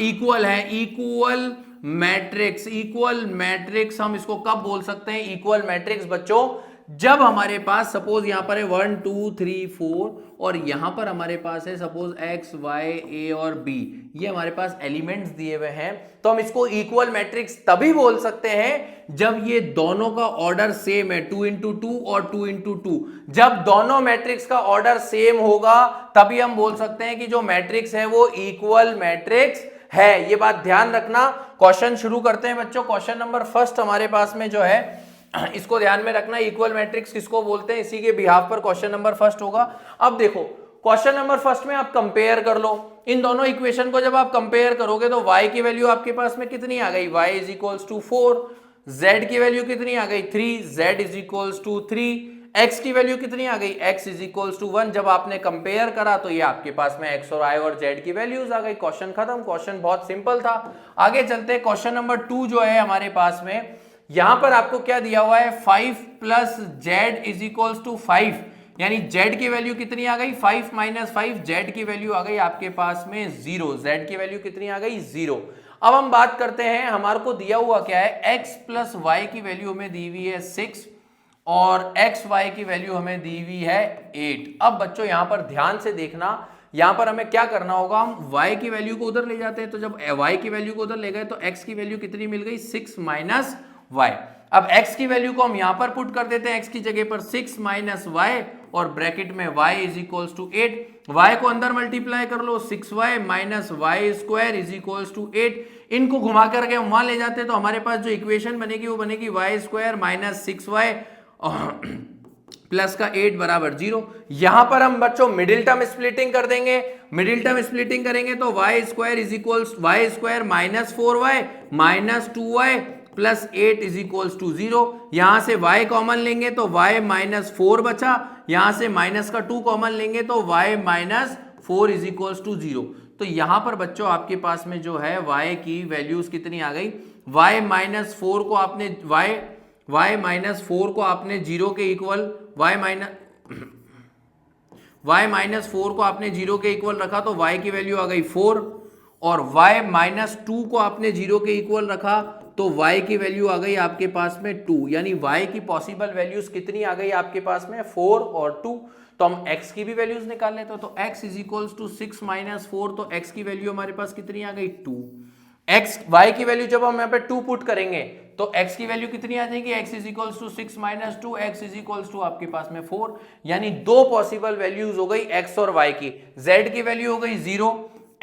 इक्वल है। इक्वल मैट्रिक्स हम इसको कब बोल सकते हैं इक्वल मैट्रिक्स बच्चों, जब हमारे पास सपोज यहां पर है 1 2 3 4 और यहां पर हमारे पास है सपोज x y a और b, ये हमारे पास एलिमेंट्स दिए हुए हैं, तो हम इसको इक्वल मैट्रिक्स तभी बोल सकते हैं जब ये दोनों का ऑर्डर सेम है, 2 into 2 और 2 into 2। जब दोनों मैट्रिक्स का ऑर्डर सेम होगा तभी हम बोल सकते हैं कि जो मैट्रिक्स है वो इक्वल मैट्रिक्स है। ये बात ध्यान रखना। क्वेश्चन शुरू करते हैं बच्चों। क्वेश्चन नंबर फर्स्ट हमारे पास में जो है, इसको ध्यान में रखना, इक्वल मैट्रिक्स किसको बोलते हैं, इसी के बिहाफ पर क्वेश्चन नंबर फर्स्ट होगा। अब देखो क्वेश्चन नंबर फर्स्ट में आप कंपेयर कर लो इन दोनों इक्वेशन को। जब आप कंपेयर करोगे तो y की वैल्यू आपके पास में कितनी आ गई, y is equals to 4, z की वैल्यू कितनी आ गई 3, z is equals to 3, x की वैल्यू कितनी आ गई, x इज इक्वल्स टू 1। जब आपने कंपेयर करा तो ये आपके पास में x और y और z की वैल्यूज आ गई। क्वेश्चन खत्म। क्वेश्चन बहुत सिंपल था। आगे चलते हैं। क्वेश्चन नंबर 2 जो है हमारे पास में, यहां पर आपको क्या दिया हुआ है, 5 plus Z is equals to 5, यानी z की वैल्यू कितनी आ गई 5 माइनस 5, z की वैल्यू आ गई आपके पास में 0, z की वैल्यू कितनी आ गई 0। अब हम बात करते हैं, हमारे को दिया हुआ क्या है, x प्लस y की वैल्यू हमें दी हुई है 6 और x y की वैल्यू हमें दी हुई है 8। अब बच्चों यहां पर ध्यान से देखना, यहां पर हमें क्या करना होगा, हम y की वैल्यू को उधर ले जाते हैं, तो जब y की वैल्यू को उधर ले गए तो x की वैल्यू कितनी मिल गई 6 माइनस y। अब x की वैल्यू को हम यहां पर पुट कर देते हैं, x की जगह पर 6 माइनस y और ब्रैकेट में y is equals to 8। y को अंदर मल्टीप्लाई कर लो, 6y minus Y square is equals to 8। इनको घुमा करके हम वहां ले जाते हैं तो हमारे पास जो इक्वेशन बनेगी वो बनेगी y square minus 6y plus का 8 बराबर 0। यहां पर हम बच्चों मिडिल टर्म स्प्लिटिंग कर देंगे। मिडिल टर्म स्प्लिटिंग करेंगे तो y square is equals y square minus 4y minus 2y plus 8 is equals to 0। यहां से y कॉमन लेंगे तो y माइनस 4 बचा, यहां से माइनस का 2 कॉमन लेंगे तो y minus 4 is equals to 0। तो यहां पर बच्चों आपके पास में जो है y की वैल्यूज कितनी आ गई, y माइनस 4 को आपने y माइनस 4 को आपने 0 के इक्वल, y माइनस 4 को आपने 0 के इक्वल रखा तो y की वैल्यू आ गई 4, और y माइनस 2 को आपने 0 के इक्वल रखा तो y की वैल्यू आ गई आपके पास में 2, यानी y की पॉसिबल वैल्यूज कितनी आ गई आपके पास में 4 और 2। तो हम x की भी वैल्यूज निकाल लेते हैं, तो x is equals to 6 minus 4, तो x की वैल्यू हमारे पास कितनी आ गई 2। y की वैल्यू जब हम यहाँ पे 2 पुट करेंगे तो x की वैल्यू कितनी आ जाएगी, x is equals to 6 minus 2, x is equals to आपके पास में 4, यानी दो पॉसिबल वैल्यूज हो गई x और y की। z की वैल्यू हो गई 0,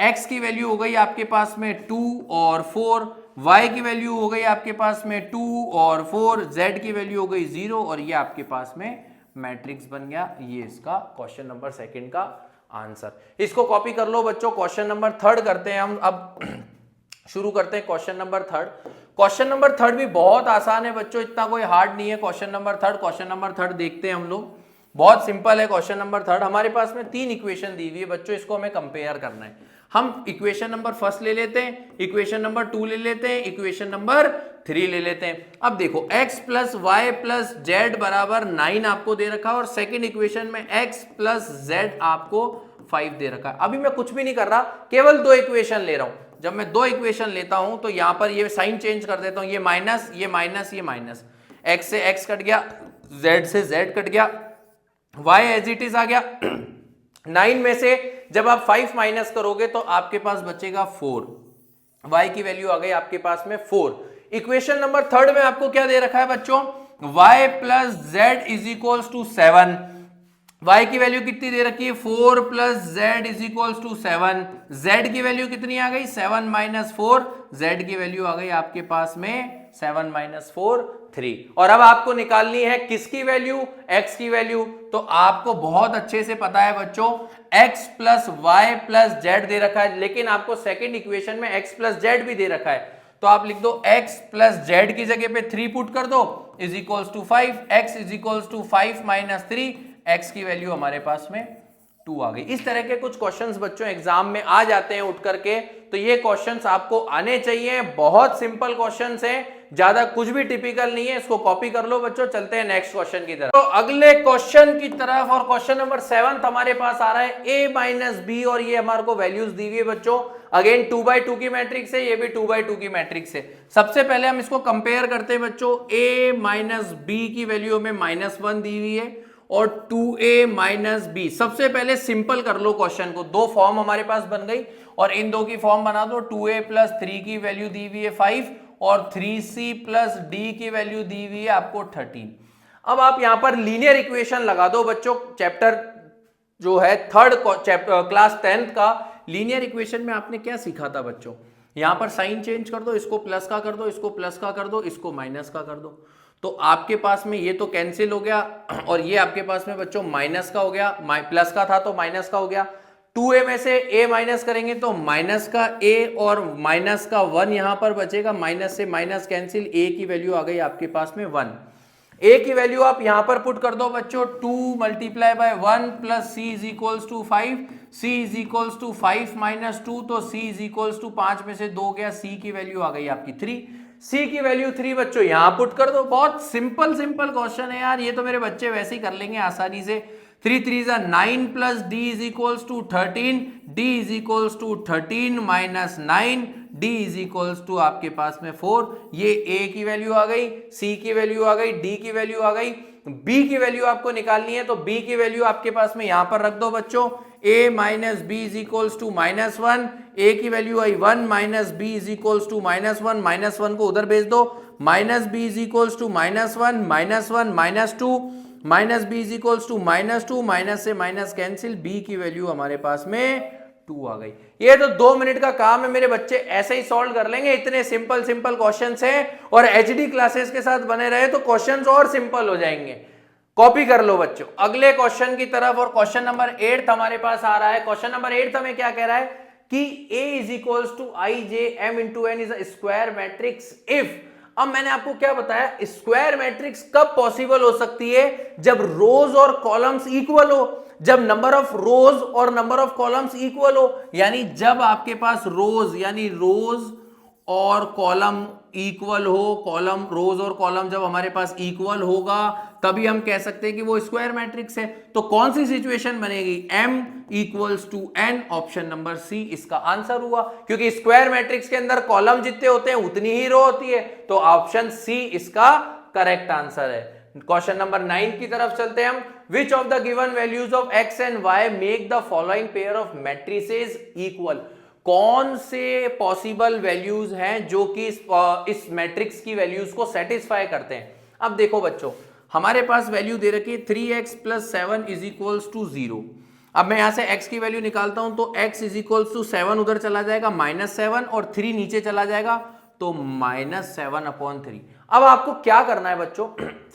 x की वैल्यू हो गई आपके पास में 2 और 4, y की वैल्यू हो गई आपके पास में 2 और 4, z की वैल्यू हो गई 0, और ये आपके पास में मैट्रिक्स बन गया। ये इसका क्वेश्चन नंबर 2 का आंसर। इसको कॉपी कर लो बच्चों। क्वेश्चन नंबर 3 करते हैं हम, अब शुरू करते हैं क्वेश्चन नंबर 3। क्वेश्चन नंबर 3 भी बहुत आसान है बच्चों, इतना कोई हार्ड नहीं है। क्वेश्चन नंबर 3, क्वेश्चन नंबर 3 देखते हैं हम लोग, बहुत सिंपल है। क्वेश्चन नंबर 3 हमारे पास में 3 इक्वेशन दी हुई है बच्चों, इसको हमें कंपेयर करना है। हम इक्वेशन नंबर 1 ले लेते हैं, इक्वेशन नंबर 2 ले लेते हैं, इक्वेशन नंबर 3 ले लेते हैं। अब देखो x plus Y plus Z बराबर 9 आपको दे रखा है, और सेकेंड इक्वेशन में x प्लस जेड आपको 5 दे रखा है। अभी मैं कुछ भी नहीं कर रहा, केवल 2 इक्वेशन ले रहा हूं। जब मैं 2 इक्वेशन लेता हूं तो यहां पर ये साइन चेंज कर देता हूं, ये माइनस ये माइनस ये माइनस, x से x कट गया, z से z कट गया, y एज इट इज आ गया। 9 में से जब आप 5 माइनस करोगे तो आपके पास बचेगा 4, y की वैल्यू आ गई आपके पास में 4। इक्वेशन नंबर 3 में आपको क्या दे रखा है बच्चों, y plus Z is equals to 7, y की वैल्यू कितनी दे रखी है 4 plus Z is equals to 7, z की वैल्यू कितनी आ गई 7 माइनस 4, z की वैल्यू आ गई आपके पास में 7 माइनस 4, 3। और अब आपको निकालनी है किसकी वैल्यू, x की वैल्यू। तो आपको बहुत अच्छे से पता है बच्चों x plus Y plus z दे रखा है, लेकिन आपको सेकंड इक्वेशन में x प्लस जेड भी दे रखा है। तो आप लिख दो x प्लस जेड की जगह पे 3 पुट कर दो is equals to 5, x is equals to 5 minus 3, x की वैल्यू हमारे पास में 2 आ गई। इस तरह के कुछ क्वेश्चंस बच्चों एग्जाम में आ जाते हैं उठ करके, तो ये क्वेश्चंस आपको आने चाहिए। बहुत सिंपल क्वेश्चंस हैं, ज्यादा कुछ भी टिपिकल नहीं है, इसको कॉपी कर लो बच्चों। चलते हैं नेक्स्ट क्वेश्चन की तरफ। तो अगले क्वेश्चन की तरफ, और क्वेश्चन नंबर 7 हमारे पास आ रहा है a माइनस बी, और ये हमारे को वैल्यूज दी हुई है बच्चों। अगेन 2x2 की मैट्रिक्स है, ये भी 2x2 की मैट्रिक्स है। सबसे पहले हम इसको कंपेयर करते हैं बच्चों। a माइनस बी की वैल्यू हमें -1 दी हुई है और 2a माइनस बी। सबसे पहले सिंपल कर लो क्वेश्चन को, दो फॉर्म हमारे पास बन गई और इन दो की फॉर्म बना दो। 2a प्लस 3 की वैल्यू दी हुई है 5 और 3c प्लस d की वैल्यू दी हुई है आपको 13। अब आप यहां पर लीनियर इक्वेशन लगा दो बच्चों। चैप्टर जो है थर्ड चैप्टर क्लास 10th का लीनियर इक्वेशन में आपने क्या सीखा था बच्चों, यहां पर साइन चेंज कर दो, इसको प्लस का कर दो, इसको प्लस का कर दो, इसको माइनस का कर दो। तो आपके पास में ये तो कैंसिल हो गया और ये आपके पास में बच्चों माइनस का हो गया, प्लस का था तो माइनस का हो गया। 2a में से a माइनस करेंगे तो माइनस का a और माइनस का 1 यहां पर बचेगा, माइनस से माइनस कैंसिल, a की वैल्यू आ गई आपके पास में 1। a की वैल्यू आप यहां पर पुट कर दो बच्चों, 2 multiply by 1 plus c is equals to 5, c is equals to 5 minus 2, तो c इज इक्वल्स टू 5 में से 2 गया, c की वैल्यू आ गई आपकी 3। c की वैल्यू 3 बच्चों यहां पुट कर दो। बहुत सिंपल क्वेश्चन है यार, ये तो मेरे बच्चे वैसे ही कर लेंगे आसानी से। 3 3 9 plus d is equals to 13, d is equals to 13 minus 9, d is equals to आपके पास में 4। ये a की वैल्यू आ गई, c की वैल्यू आ गई, d की वैल्यू आ गई। b की वैल्यू आपको निकालनी है, तो b की वैल्यू आपके पास में यहां पर रख दो बच्चों। a minus B is equals to -1, a की वैल्यू आई 1 minus B is equals to -1, -1 को उधर भेज दो, minus B is equals to -1, -1 -2, minus B is equals to -2, minus से माइनस कैंसिल, b की वैल्यू हमारे पास में 2 आ गई। ये तो 2 मिनट का काम है, मेरे बच्चे ऐसे ही सॉल्व कर लेंगे। इतने सिंपल क्वेश्चंस हैं और एचडी क्लासेस के साथ बने रहे तो क्वेश्चंस और सिंपल हो जाएंगे। कॉपी कर लो बच्चों अगले क्वेश्चन की तरफ, और क्वेश्चन नंबर 8 हमारे पास आ रहा है। क्वेश्चन नंबर 8 हमें क्या कह रहा है कि a is equals to I J M into N is a square matrix if. अब मैंने आपको क्या बताया, स्क्वायर मैट्रिक्स कब पॉसिबल हो सकती है, जब रोज और कॉलम्स इक्वल हो, जब नंबर ऑफ रोज और नंबर ऑफ कॉलम्स इक्वल हो, यानी जब आपके पास रोज यानी रोज और कॉलम इक्वल हो, कॉलम रोज और कॉलम जब हमारे पास इक्वल होगा तभी हम कह सकते हैं कि वो स्क्वायर मैट्रिक्स है। तो कौन सी सिचुएशन बनेगी, m equals to n, option number C इसका आंसर हुआ, क्योंकि स्क्वायर मैट्रिक्स के अंदर कॉलम जितने होते हैं उतनी ही रो होती है, तो ऑप्शन सी इसका करेक्ट आंसर है। क्वेश्चन नंबर 9 की तरफ चलते हैं हम। Which of the given values of x and y make the following pair of matrices equal. कौन से पॉसिबल वैल्यूज हैं जो कि इस मैट्रिक्स की वैल्यूज को सेटिस्फाई करते हैं। अब देखो बच्चों हमारे पास वैल्यू दे रखी है 3x plus 7 is equals to 0। अब मैं यहां से x की वैल्यू निकालता हूं तो x इज इक्वल्स टू 7 उधर चला जाएगा, -7 और 3 नीचे चला जाएगा तो -7/3। अब आपको क्या करना है बच्चों,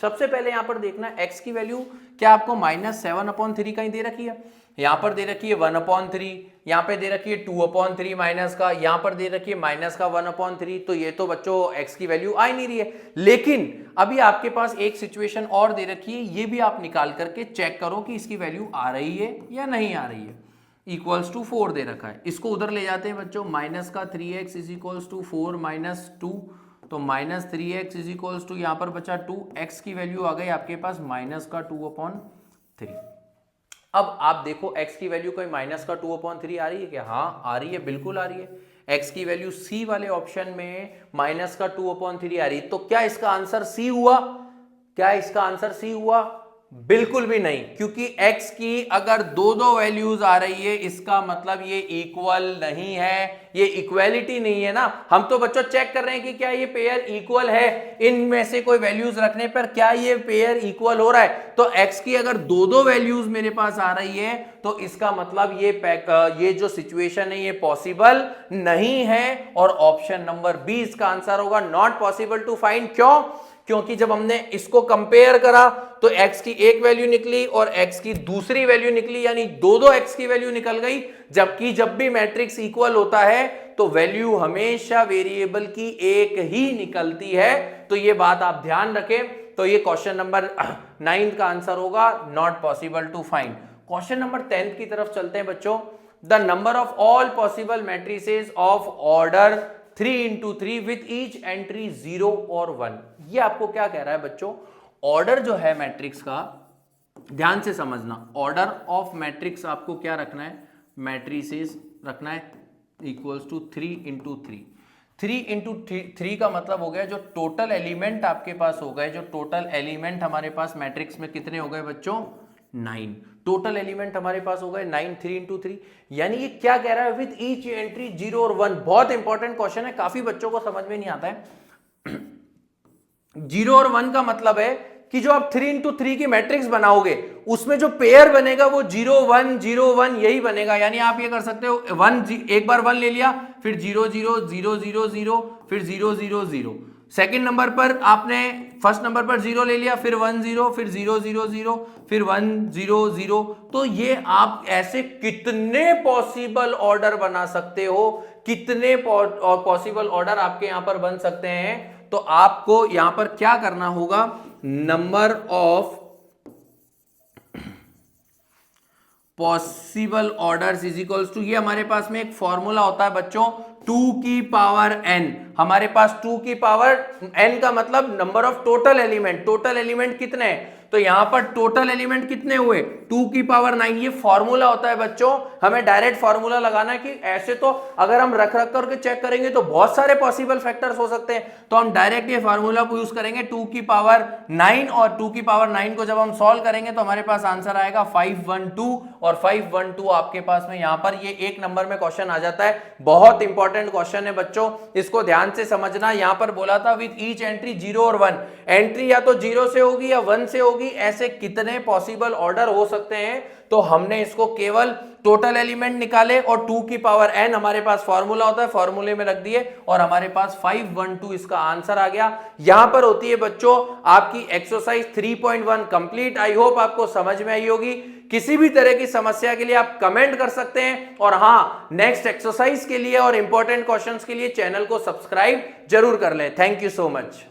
सबसे पहले यहां पर देखना है x की वैल्यू क्या आपको -7/3 कहीं दे रखी है, यहां पर दे रखी है 1/3, यहां पे दे रखी है 2/3 माइनस का, यहां पर दे रखी है माइनस का 1/3, तो ये तो बच्चों x की वैल्यू आ ही नहीं रही है। लेकिन अभी आपके पास एक सिचुएशन और दे रखी है, ये भी आप निकाल करके चेक करो कि इसकी वैल्यू आ रही है या नहीं आ रही है। इक्वल्स टू 4 दे रखा है, इसको उधर ले जाते हैं बच्चों, माइनस का 3x is equals to 4 minus 2, तो -3x इज इक्वल्स टू यहां पर बचा 2, x की वैल्यू आ गई आपके पास माइनस का 2/3। अब आप देखो x की वैल्यू कोई माइनस का 2/3 आ रही है क्या, हाँ आ रही है, बिल्कुल आ रही है। x की वैल्यू c वाले ऑप्शन में माइनस का 2/3 आ रही है, तो क्या इसका आंसर c हुआ, क्या इसका आंसर c हुआ, बिल्कुल भी नहीं, क्योंकि x की अगर दो वैल्यूज आ रही है इसका मतलब ये इक्वल नहीं है, ये इक्वालिटी नहीं है ना। हम तो बच्चों चेक कर रहे हैं कि क्या ये पेयर इक्वल है, इनमें से कोई वैल्यूज रखने पर क्या ये पेयर इक्वल हो रहा है। तो x की अगर दो वैल्यूज मेरे पास आ रही है तो इसका मतलब ये जो सिचुएशन है ये पॉसिबल नहीं है, और ऑप्शन नंबर बी इसका आंसर होगा, नॉट पॉसिबल टू फाइंड। क्यों, क्योंकि जब हमने इसको कंपेयर करा तो x की एक वैल्यू निकली और x की दूसरी वैल्यू निकली, यानी दो x की वैल्यू निकल गई। जबकि जब भी मैट्रिक्स इक्वल होता है तो वैल्यू हमेशा वेरिएबल की एक ही निकलती है। तो ये बात आप ध्यान रखें। तो ये क्वेश्चन नंबर 9 का आंसर होगा, not possible to find. Question number 10 की तरफ चलते हैं बच्चों। The number of all possible matrices of order 3 into 3 with each entry 0 और 1। ये आपको क्या कह रहा है बच्चों, ऑर्डर जो है मैट्रिक्स का, ध्यान से समझना, ऑर्डर ऑफ मैट्रिक्स आपको क्या रखना है, मैट्रिसेस रखना है इक्वल्स टू 3 into 3। 3 into 3 का मतलब हो गया जो टोटल एलिमेंट आपके पास हो गए, जो टोटल एलिमेंट हमारे पास मैट्रिक्स में कितने हो गए बच्चों, 9। टोटल एलिमेंट हमारे पास हो गए 9, 3 into 3। यानी ये क्या कह रहा है, विद ईच एंट्री 0 और 1। बहुत इंपॉर्टेंट क्वेश्चन है, काफी बच्चों को समझ में नहीं आता है। 0 और 1 का मतलब है कि जो आप 3 into 3 की मैट्रिक्स बनाओगे उसमें जो पेयर बनेगा वो 0 1 0 1 यही बनेगा। यानी आप ये कर सकते हो 1, एक बार 1 ले लिया, फिर 0 0 0 0 0, फिर 0 0 0। सेकंड नंबर पर आपने फर्स्ट नंबर पर 0 ले लिया, फिर 1 0, फिर 0 0 0, फिर 1 0 0। तो ये आप ऐसे कितने पॉसिबल ऑर्डर बना सकते हो, कितने पॉसिबल ऑर्डर आपके यहां पर बन सकते हैं। तो आपको यहां पर क्या करना होगा, number of possible orders is equals to, ये हमारे पास में एक फॉर्मूला होता है बच्चों, 2 की पावर n। हमारे पास 2 की पावर n का मतलब number of total element. Total element कितने हैं, तो यहां पर टोटल एलिमेंट कितने हुए, 2 की पावर 9। ये फॉर्मूला होता है बच्चों, हमें डायरेक्ट फॉर्मूला लगाना है कि ऐसे तो अगर हम रख रख करके चेक करेंगे तो बहुत सारे पॉसिबल फैक्टर्स हो सकते हैं। तो हम डायरेक्ट ये फॉर्मूला को यूज करेंगे, 2 की पावर 9, और 2 की पावर 9 को जब हम सॉल्व करेंगे तो हमारे पास आंसर आएगा 512। और 512 आपके पास में यहां पर ये एक नंबर में क्वेश्चन आ जाता है। बहुत इंपॉर्टेंट क्वेश्चन है बच्चों, इसको ध्यान से समझना। यहां पर बोला था विद ईच एंट्री 0 और 1, एंट्री या तो 0 से होगी या 1 से होगी। ऐसे कितने पॉसिबल ऑर्डर हो सकते हैं। तो हमने इसको केवल टोटल एलिमेंट निकाले और 2 की पावर n हमारे पास फॉर्मूला होता है, फॉर्मूले में रख दिए और हमारे पास 512 इसका आंसर आ गया। यहां पर होती है बच्चों आपकी एक्सरसाइज 3.1 कंप्लीट। आई होप आपको समझ में आई होगी। किसी भी तरह की समस्या के लिए आप कमेंट कर सकते हैं, और हां, नेक्स्ट एक्सरसाइज के लिए और इंपॉर्टेंट क्वेश्चंस के लिए चैनल को सब्सक्राइब जरूर कर लें। Thank you so much.